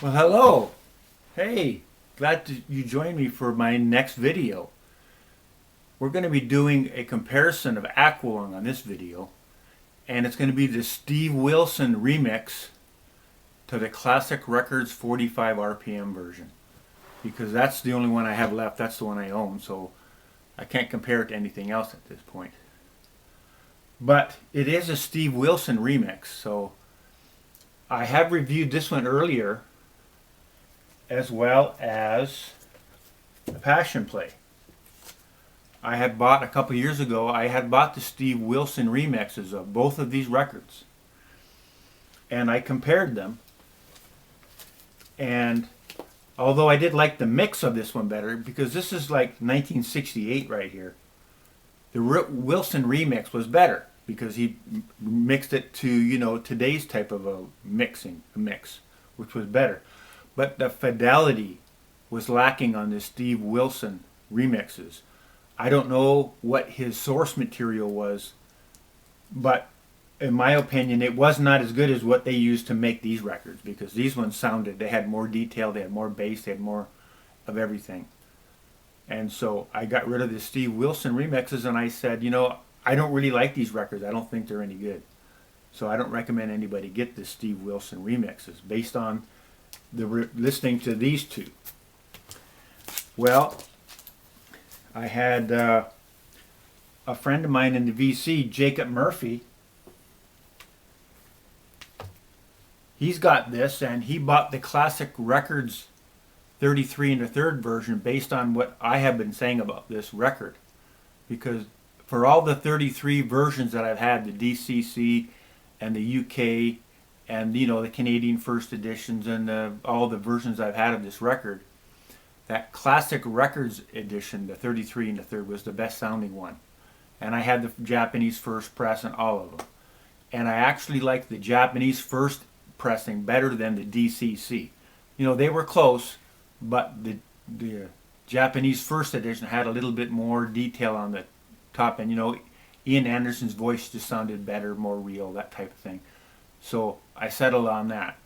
Well, hello. Hey, glad you joined me for my next video. We're going to be doing a comparison of Aqualung on this video, and it's going to be the Steve Wilson remix to the Classic Records 45 RPM version, because that's the only one I have left. That's the one I own, so I can't compare it to anything else at this point. But it is a Steve Wilson remix, so I have reviewed this one earlier, as well as the Passion Play. I had bought a couple years ago, I had bought the Steve Wilson remixes of both of these records. And I compared them. And although I did like the mix of this one better, because this is like 1968 right here, the Wilson remix was better because he mixed it to, you know, today's type of a mix, which was better. But the fidelity was lacking on the Steve Wilson remixes. I don't know what his source material was, but in my opinion, it was not as good as what they used to make these records, because these ones sounded, they had more detail, they had more bass, they had more of everything. And so I got rid of the Steve Wilson remixes, and I said, you know, I don't really like these records. I don't think they're any good. So I don't recommend anybody get the Steve Wilson remixes based on listening to these two. Well, I had a friend of mine in the VC, Jacob Murphy. He's got this, and he bought the Classic Records 33 1/3 version based on what I have been saying about this record. Because for all the 33 versions that I've had, the DCC and the UK and, you know, the Canadian first editions and all the versions I've had of this record, that Classic Records edition, the 33 1/3, was the best sounding one. And I had the Japanese first press and all of them. And I actually liked the Japanese first pressing better than the DCC. You know, they were close, but the Japanese first edition had a little bit more detail on the top end. You know, Ian Anderson's voice just sounded better, more real, that type of thing. So I settled on that.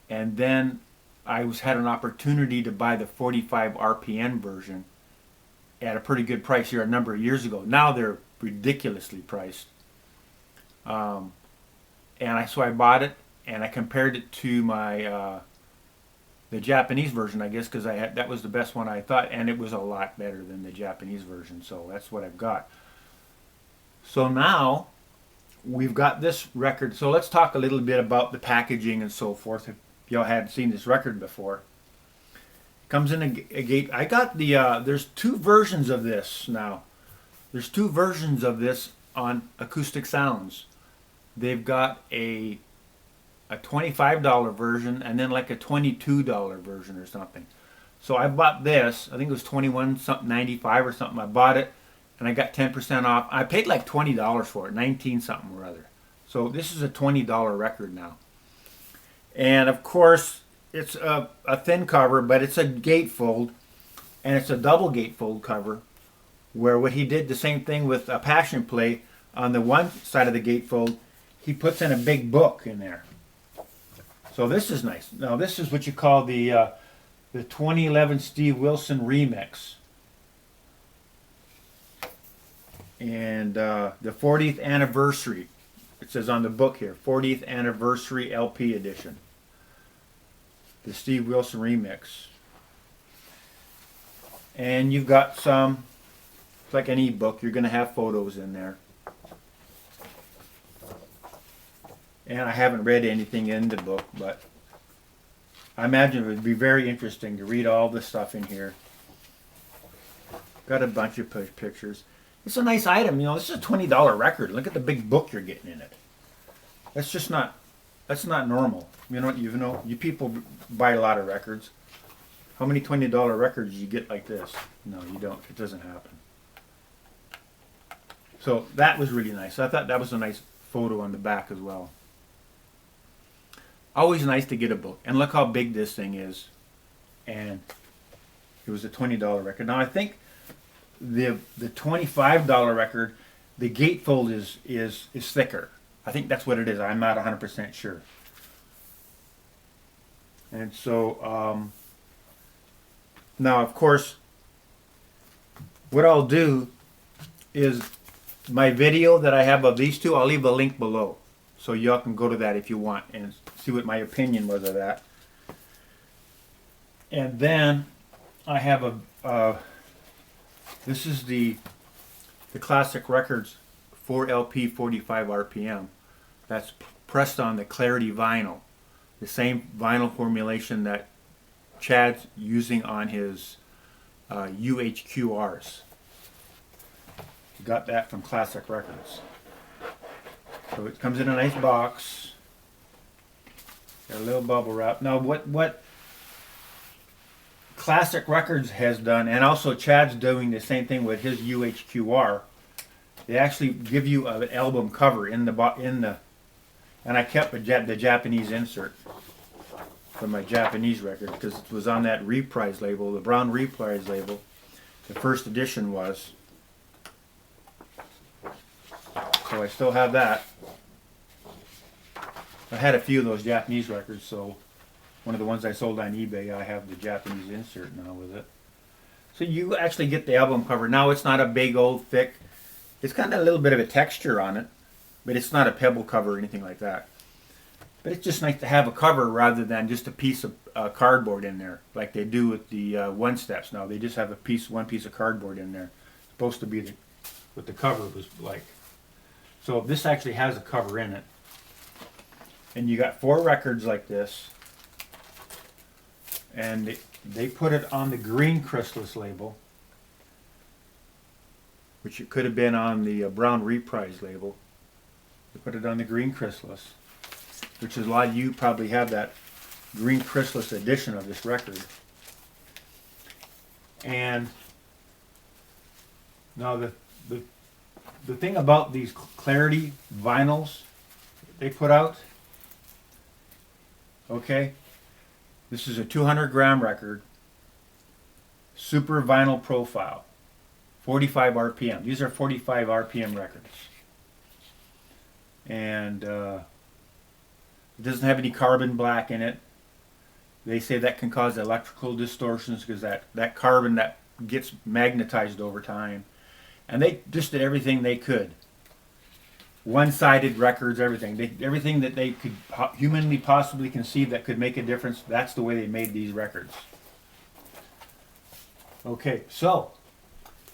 And then I had an opportunity to buy the 45 RPM version at a pretty good price here a number of years ago. Now they're ridiculously priced. So I bought it, and I compared it to my the Japanese version, I guess, because that was the best one I thought, and it was a lot better than the Japanese version. So that's what I've got. So now we've got this record. So let's talk a little bit about the packaging and so forth. If y'all hadn't seen this record before, it comes in a gate. I got the there's two versions of this now. There's two versions of this on Acoustic Sounds. They've got a $25 version and then like a $22 version or something. So I bought this. I think it was 21 something 95 or something. I bought it, and I got 10% off. I paid like $20 for it, 19 something or other. So this is a $20 record now. And of course, it's a thin cover, but it's a gatefold, and it's a double gatefold cover, where what he did, the same thing with a Passion Play, on the one side of the gatefold, he puts in a big book in there. So this is nice. Now this is what you call the 2011 Steve Wilson remix. And the 40th anniversary. It says on the book here, 40th anniversary LP edition. The Steve Wilson remix. And you've got some, it's like any book, you're going to have photos in there. And I haven't read anything in the book, but I imagine it would be very interesting to read all the stuff in here. Got a bunch of pictures. It's a nice item, you know. This is a $20 record. Look at the big book you're getting in it. That's just not. That's not normal. You know. You people buy a lot of records. How many $20 records do you get like this? No, you don't. It doesn't happen. So that was really nice. I thought that was a nice photo on the back as well. Always nice to get a book. And look how big this thing is. And it was a $20 record. Now I think the $25 record, the gatefold is thicker. I think that's what it is. I'm not 100% sure. And so now, of course, what I'll do is my video that I have of these two, I'll leave a link below. So y'all can go to that if you want and see what my opinion was of that. And then I have this is the Classic Records 4LP 45 RPM. That's pressed on the Clarity vinyl. The same vinyl formulation that Chad's using on his UHQRs. Got that from Classic Records. So it comes in a nice box. Got a little bubble wrap. Now what Classic Records has done, and also Chad's doing the same thing with his UHQR. They actually give you an album cover in the, and I kept the Japanese insert from my Japanese record because it was on that Reprise label, the brown Reprise label. The first edition was. So I still have that. I had a few of those Japanese records, so one of the ones I sold on eBay, I have the Japanese insert now with it. So you actually get the album cover. Now it's not a big old thick, it's kind of a little bit of a texture on it, but it's not a pebble cover or anything like that. But it's just nice to have a cover rather than just a piece of cardboard in there, like they do with the One Steps now. They just have one piece of cardboard in there. It's supposed to be what the cover was like. So this actually has a cover in it. And you got 4 records like this. And they put it on the green Chrysalis label, which it could have been on the brown Reprise label. They put it on the green Chrysalis, which is a lot of you probably have that green Chrysalis edition of this record. And now the thing about these Clarity vinyls they put out, okay, this is a 200 gram record, super vinyl profile, 45 RPM. These are 45 RPM records. And it doesn't have any carbon black in it. They say that can cause electrical distortions because that carbon that gets magnetized over time. And they just did everything they could. One-sided records, everything. Everything that they could humanly possibly conceive that could make a difference, that's the way they made these records. Okay, so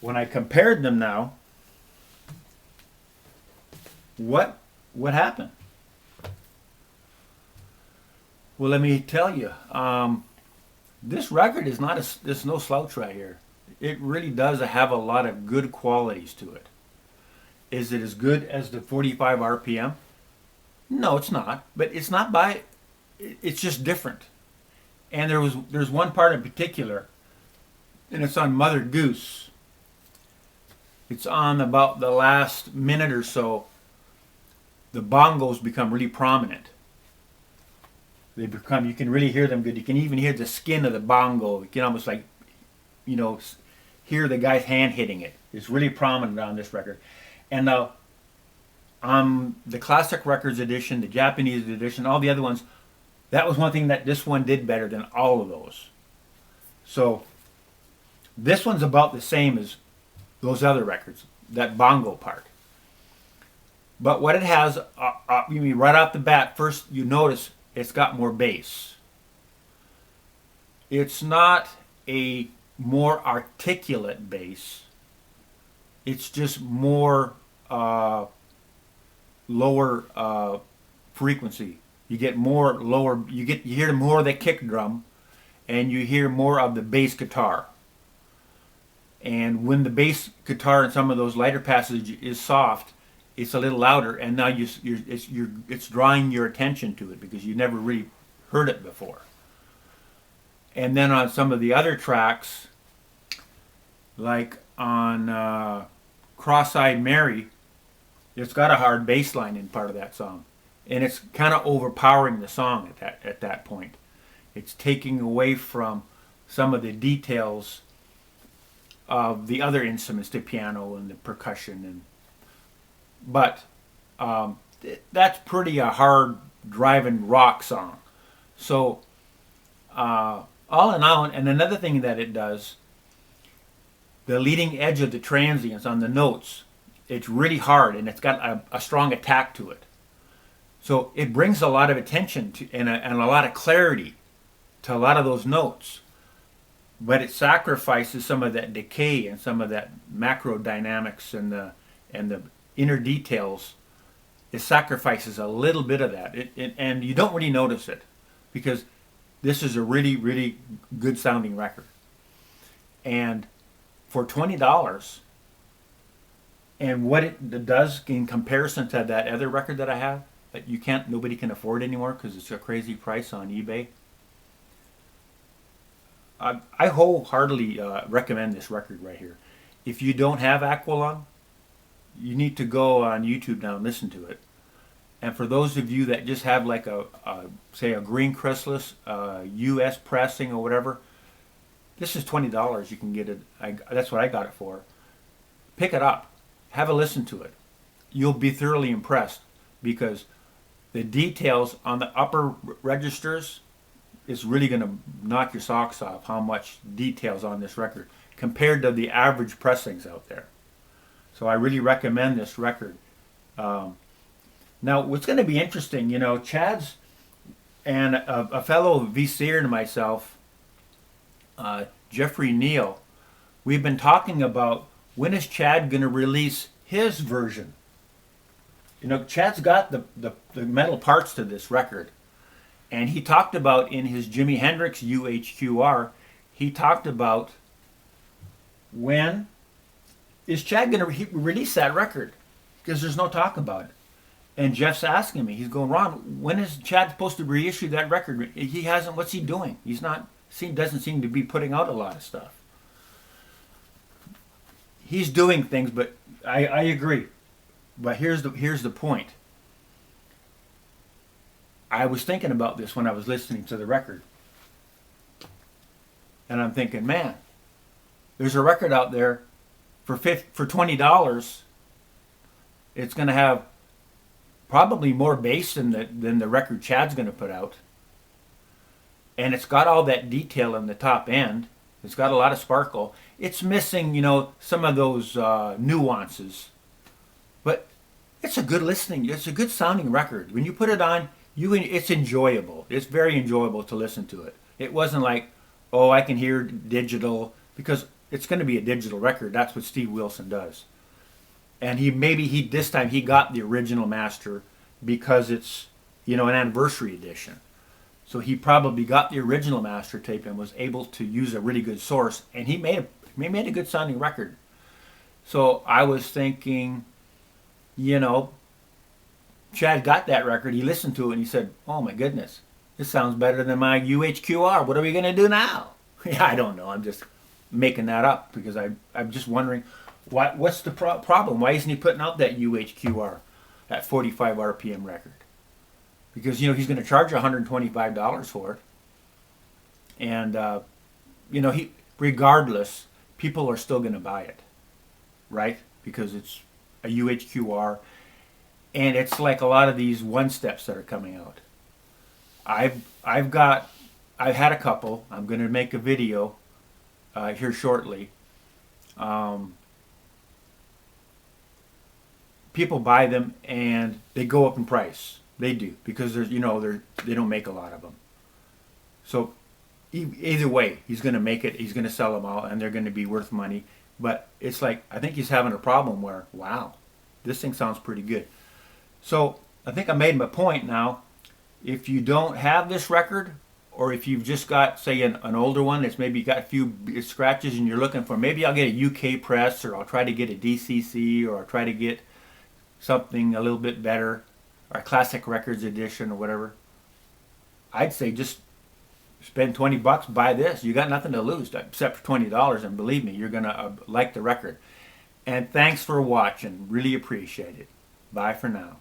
when I compared them now, what happened? Well, let me tell you, this record is there's no slouch right here. It really does have a lot of good qualities to it. Is it as good as the 45 RPM? No, it's not. But it's not it's just different. And there's one part in particular, and it's on Mother Goose. It's on about the last minute or so. The bongos become really prominent. You can really hear them good. You can even hear the skin of the bongo. You can almost hear the guy's hand hitting it. It's really prominent on this record. And now, on the Classic Records edition, the Japanese edition, all the other ones, that was one thing that this one did better than all of those. So, this one's about the same as those other records, that bongo part. But what it has, right off the bat, first you notice it's got more bass. It's not a more articulate bass. It's just more lower frequency. You get more lower. You hear more of the kick drum, and you hear more of the bass guitar. And when the bass guitar in some of those lighter passages is soft, it's a little louder, and now it's drawing your attention to it because you never really heard it before. And then on some of the other tracks, like on Cross-Eyed Mary, it's got a hard bass line in part of that song, and it's kind of overpowering the song at that point. It's taking away from some of the details of the other instruments, the piano and the percussion, but that's pretty a hard driving rock song. So All in all, and another thing that it does, the leading edge of the transients on the notes, it's really hard and it's got a strong attack to it. So it brings a lot of attention to and a lot of clarity to a lot of those notes, but it sacrifices some of that decay and some of that macro dynamics and the inner details. It sacrifices a little bit of that, and you don't really notice it because this is a really, really good sounding record. And for $20, and what it does in comparison to that other record that I have that nobody can afford anymore because it's a crazy price on eBay. I wholeheartedly recommend this record right here. If you don't have Aqualung, you need to go on YouTube now and listen to it. And for those of you that just have like say a green chrysalis, U.S. pressing or whatever, this is $20. You can get it. That's what I got it for. Pick it up. Have a listen to it. You'll be thoroughly impressed because the details on the upper registers is really going to knock your socks off how much details on this record compared to the average pressings out there. So I really recommend this record. Now, what's going to be interesting, Chad's and a fellow VCer and myself, Jeffrey Neal, we've been talking about when is Chad going to release his version. Chad's got the metal parts to this record. And he talked about in his Jimi Hendrix UHQR, he talked about when is Chad going to release that record? Because there's no talk about it. And Jeff's asking me, he's going, Ron, when is Chad supposed to reissue that record? He hasn't, what's he doing? He's not, doesn't seem to be putting out a lot of stuff. He's doing things, but I agree. But here's the point. I was thinking about this when I was listening to the record. And I'm thinking, man, there's a record out there for $20. It's going to have probably more bass than the record Chad's going to put out. And it's got all that detail in the top end. It's got a lot of sparkle. It's missing, some of those nuances. But it's a good listening. It's a good sounding record. When you put it on, it's enjoyable. It's very enjoyable to listen to it. It wasn't like, oh, I can hear digital, because it's going to be a digital record. That's what Steve Wilson does. And this time he got the original master because it's, an anniversary edition. So he probably got the original master tape and was able to use a really good source, and he made a good sounding record. So I was thinking, Chad got that record, he listened to it, and he said, oh my goodness, this sounds better than my UHQR. What are we going to do now? Yeah, I don't know. I'm just making that up because I'm just wondering, what's the problem? Why isn't he putting out that UHQR, that 45 RPM record? Because, he's going to charge $125 for it. And, regardless, people are still going to buy it, right? Because it's a UHQR. And it's like a lot of these one-steps that are coming out. I've had a couple. I'm going to make a video here shortly. People buy them and they go up in price. They do, because they don't make a lot of them. So either way, he's going to make it. He's going to sell them all, and they're going to be worth money. But it's like, I think he's having a problem where, wow, this thing sounds pretty good. So I think I made my point now. If you don't have this record, or if you've just got, say, an older one that's maybe got a few scratches and you're looking for, maybe I'll get a UK press, or I'll try to get a DCC, or I'll try to get something a little bit better, or a Classic Records edition or whatever. I'd say just spend $20, buy this. You got nothing to lose except for $20, and believe me, you're going to like the record. And thanks for watching. Really appreciate it. Bye for now.